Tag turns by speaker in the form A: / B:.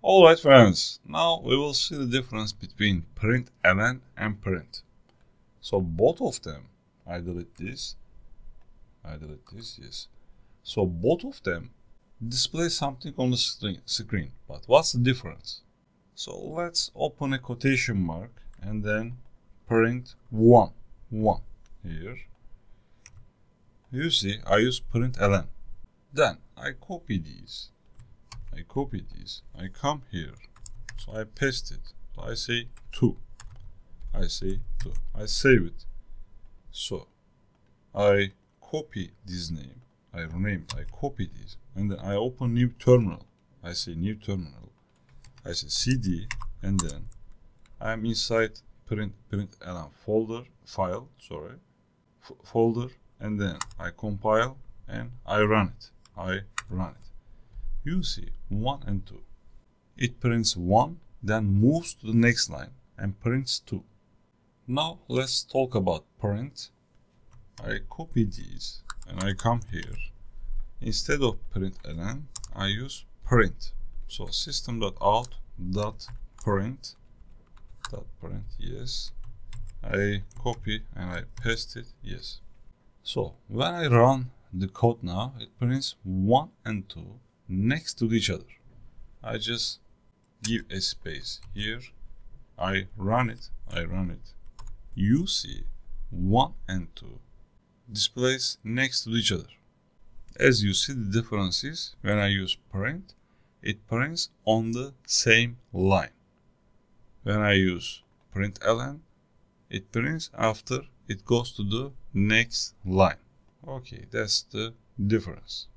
A: Alright friends, now we will see the difference between println and print. So both of them, I delete this, yes. So both of them display something on the screen, but what's the difference? So let's open a quotation mark and then print 1 here. You see, I use println. Then I copy these. I come here. So I paste it. So I say 2. I save it. So I copy this name. I rename it. I copy this. And then I open new terminal. I say new terminal. I say cd, and then I'm inside println folder, and then I compile and I run it. You see 1 and 2. It prints 1, then moves to the next line and prints 2. Now let's talk about print. I copy these and I come here. Instead of println, I use print. So system.out.print, yes. I copy and I paste it, yes. So when I run the code now, it prints 1 and 2 next to each other. I just give a space here. I run it. You see 1 and 2 displays next to each other. As you see, the difference is when I use print, it prints on the same line. When I use println, it prints after it goes to the next line. Okay, that's the difference.